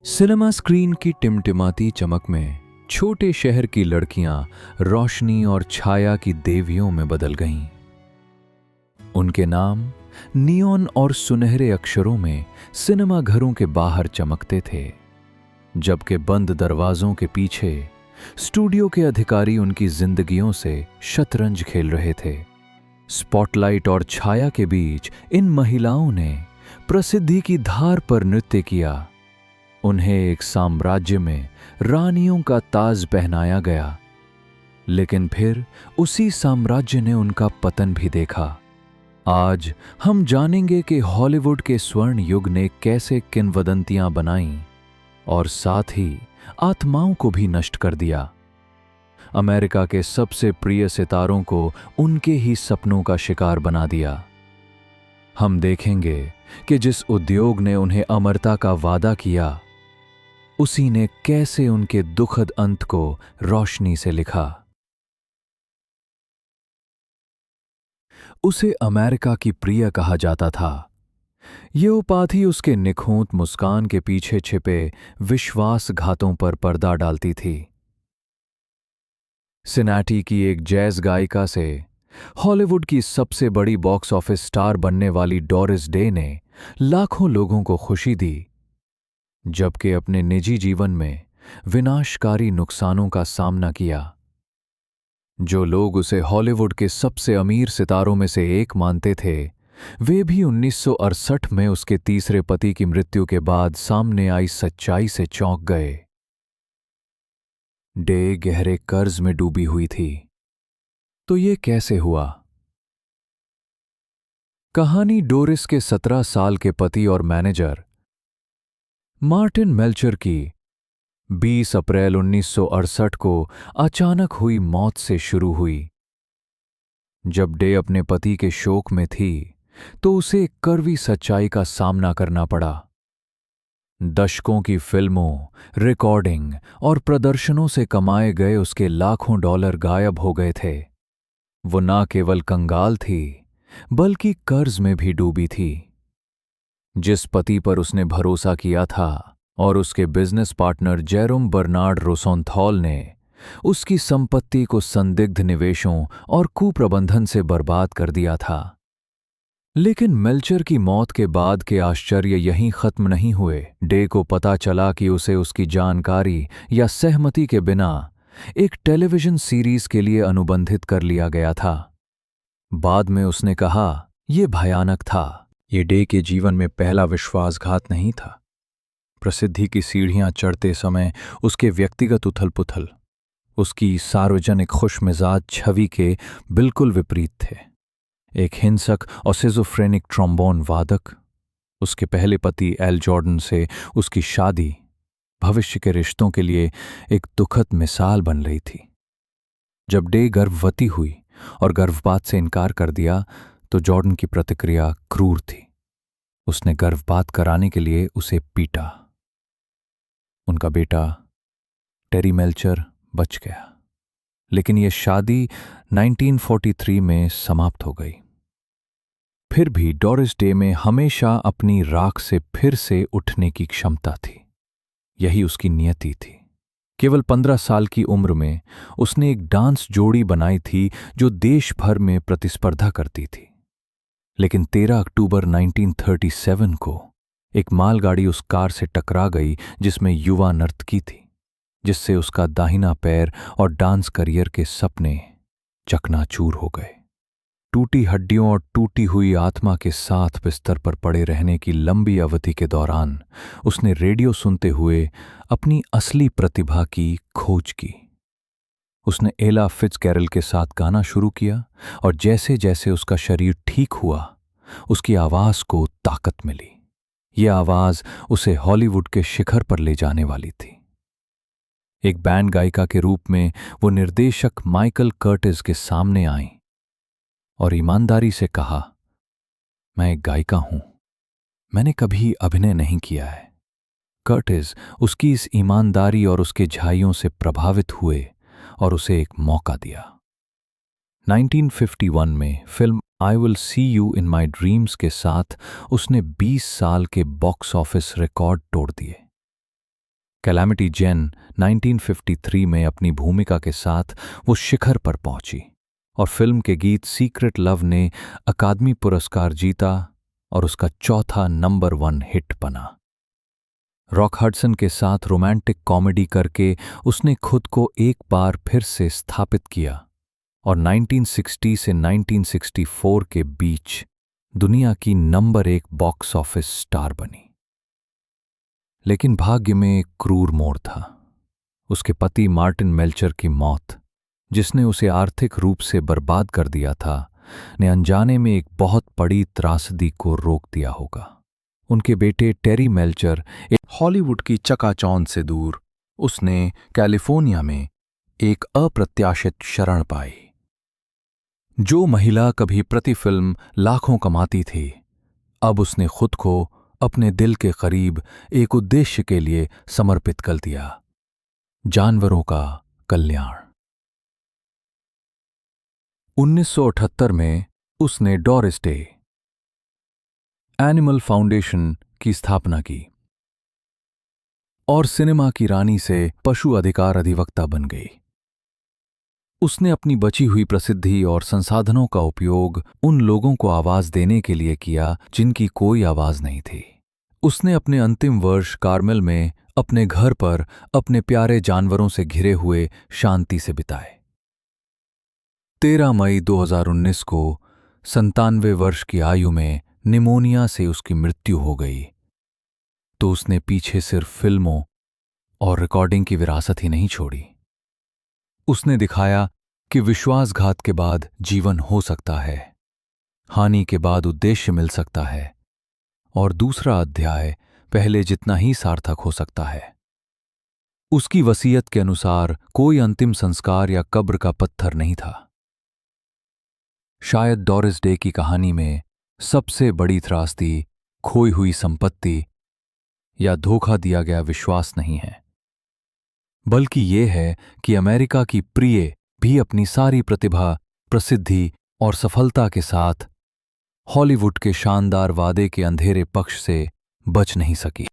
Cinema screen की टिमटिमाती चमक में छोटे शहर की लड़कियां रोशनी और छाया की देवियों में बदल गईं। उनके नाम नियॉन और सुनहरे अक्षरों में सिनेमा घरों के बाहर चमकते थे, जबकि बंद दरवाजों के पीछे स्टूडियो के अधिकारी उनकी जिंदगियों से शतरंज खेल रहे थे। स्पॉटलाइट और छाया के बीच इन महिलाओं ने प्रसिद्धि की धार पर नृत्य किया। उन्हें एक साम्राज्य में रानियों का ताज पहनाया गया, लेकिन फिर उसी साम्राज्य ने उनका पतन भी देखा। आज हम जानेंगे कि हॉलीवुड के स्वर्ण युग ने कैसे किंवदंतियां बनाईं और साथ ही आत्माओं को भी नष्ट कर दिया। अमेरिका के सबसे प्रिय सितारों को उनके ही सपनों का शिकार बना दिया। हम देखेंगे कि जिस उद्योग ने उन्हें अमरता का वादा किया, उसी ने कैसे उनके दुखद अंत को रोशनी से लिखा। उसे अमेरिका की प्रिय कहा जाता था। ये उपाधि उसके निखोंत मुस्कान के पीछे छिपे विश्वासघातों पर पर्दा डालती थी। सिनेटी की एक जैज गायिका से हॉलीवुड की सबसे बड़ी बॉक्स ऑफिस स्टार बनने वाली डोरिस डे ने लाखों लोगों को खुशी दी, जबकि अपने निजी जीवन में विनाशकारी नुकसानों का सामना किया। जो लोग उसे हॉलीवुड के सबसे अमीर सितारों में से एक मानते थे, वे भी 1968 में उसके तीसरे पति की मृत्यु के बाद सामने आई सच्चाई से चौंक गए। डे गहरे कर्ज में डूबी हुई थी। तो ये कैसे हुआ? कहानी डोरिस के 17 साल के पति और मैनेजर मार्टिन मेल्चर की 20 अप्रैल 1968 को अचानक हुई मौत से शुरू हुई। जब डे अपने पति के शोक में थी, तो उसे एक कड़वी सच्चाई का सामना करना पड़ा। दशकों की फिल्मों, रिकॉर्डिंग और प्रदर्शनों से कमाए गए उसके लाखों डॉलर गायब हो गए थे। वो ना केवल कंगाल थी, बल्कि कर्ज में भी डूबी थी। जिस पति पर उसने भरोसा किया था और उसके बिजनेस पार्टनर जेरोम बर्नार्ड रोसेंथॉल ने उसकी संपत्ति को संदिग्ध निवेशों और कुप्रबंधन से बर्बाद कर दिया था। लेकिन मेल्चर की मौत के बाद के आश्चर्य यहीं खत्म नहीं हुए। डे को पता चला कि उसे उसकी जानकारी या सहमति के बिना एक टेलीविजन सीरीज के लिए अनुबंधित कर लिया गया था। बाद में उसने कहा, यह भयानक था। ये डे के जीवन में पहला विश्वासघात नहीं था। प्रसिद्धि की सीढ़ियां चढ़ते समय उसके व्यक्तिगत उथल-पुथल उसकी सार्वजनिक खुशमिजाज छवि के बिल्कुल विपरीत थे। एक हिंसक और सिजोफ्रेनिक ट्रॉम्बोन वादक, उसके पहले पति एल जॉर्डन से उसकी शादी भविष्य के रिश्तों के लिए एक दुखद मिसाल बन रही थी। जब डे गर्भवती हुई और गर्भपात से इनकार कर दिया, तो जॉर्डन की प्रतिक्रिया क्रूर थी। उसने गर्भपात कराने के लिए उसे पीटा। उनका बेटा टेरी मेल्चर बच गया, लेकिन यह शादी 1943 में समाप्त हो गई। फिर भी डोरिस डे में हमेशा अपनी राख से फिर से उठने की क्षमता थी। यही उसकी नियति थी। केवल 15 साल की उम्र में उसने एक डांस जोड़ी बनाई थी जो देश भर में प्रतिस्पर्धा करती थी। लेकिन 13 अक्टूबर 1937 को एक मालगाड़ी उस कार से टकरा गई जिसमें युवा नर्तकी थी, जिससे उसका दाहिना पैर और डांस करियर के सपने चकनाचूर हो गए। टूटी हड्डियों और टूटी हुई आत्मा के साथ बिस्तर पर पड़े रहने की लंबी अवधि के दौरान उसने रेडियो सुनते हुए अपनी असली प्रतिभा की खोज की। उसने एला फिट्जगेरल्ड के साथ गाना शुरू किया और जैसे जैसे उसका शरीर ठीक हुआ, उसकी आवाज को ताकत मिली। यह आवाज उसे हॉलीवुड के शिखर पर ले जाने वाली थी। एक बैंड गायिका के रूप में वो निर्देशक माइकल कर्टिस के सामने आई और ईमानदारी से कहा, मैं एक गायिका हूं, मैंने कभी अभिनय नहीं किया है। कर्टिस उसकी इस ईमानदारी और उसके झाइयों से प्रभावित हुए और उसे एक मौका दिया। 1951 में film I will see you in my dreams के साथ उसने 20 साल के बॉक्स ऑफिस रिकॉर्ड तोड़ दिए। कैलामिटी जेन 1953 में अपनी भूमिका के साथ वो शिखर पर पहुंची और फिल्म के गीत सीक्रेट लव ने अकादमी पुरस्कार जीता और उसका चौथा नंबर 1 हिट बना। रॉक हडसन के साथ रोमांटिक कॉमेडी करके उसने खुद को एक बार फिर से स्थापित किया और 1960 से 1964 के बीच दुनिया की नंबर 1 बॉक्स ऑफिस स्टार बनी। लेकिन भाग्य में एक क्रूर मोड़ था। उसके पति मार्टिन मेल्चर की मौत, जिसने उसे आर्थिक रूप से बर्बाद कर दिया था, ने अनजाने में एक बहुत बड़ी त्रासदी को रोक दिया होगा। उनके बेटे टेरी मेल्चर एक हॉलीवुड की चकाचौंध से दूर उसने कैलिफोर्निया में एक अप्रत्याशित शरण पाई। जो महिला कभी प्रति फिल्म लाखों कमाती थी, अब उसने खुद को अपने दिल के करीब एक उद्देश्य के लिए समर्पित कर दिया, जानवरों का कल्याण। 1978 में उसने डोरिस डे एनिमल फाउंडेशन की स्थापना की और सिनेमा की रानी से पशु अधिकार अधिवक्ता बन गई। उसने अपनी बची हुई प्रसिद्धि और संसाधनों का उपयोग उन लोगों को आवाज देने के लिए किया जिनकी कोई आवाज नहीं थी। उसने अपने अंतिम वर्ष कार्मेल में अपने घर पर अपने प्यारे जानवरों से घिरे हुए शांति से बिताए। 13 मई 2019 को 97 वर्ष की आयु में निमोनिया से उसकी मृत्यु हो गई। तो उसने पीछे सिर्फ फिल्मों और रिकॉर्डिंग की विरासत ही नहीं छोड़ी। उसने दिखाया कि विश्वासघात के बाद जीवन हो सकता है, हानि के बाद उद्देश्य मिल सकता है और दूसरा अध्याय पहले जितना ही सार्थक हो सकता है। उसकी वसीयत के अनुसार कोई अंतिम संस्कार या कब्र का पत्थर नहीं था। शायद डोरिस डे की कहानी में सबसे बड़ी त्रासदी खोई हुई संपत्ति या धोखा दिया गया विश्वास नहीं है, बल्कि ये है कि अमेरिका की प्रिय भी अपनी सारी प्रतिभा, प्रसिद्धि और सफलता के साथ हॉलीवुड के शानदार वादे के अंधेरे पक्ष से बच नहीं सकी।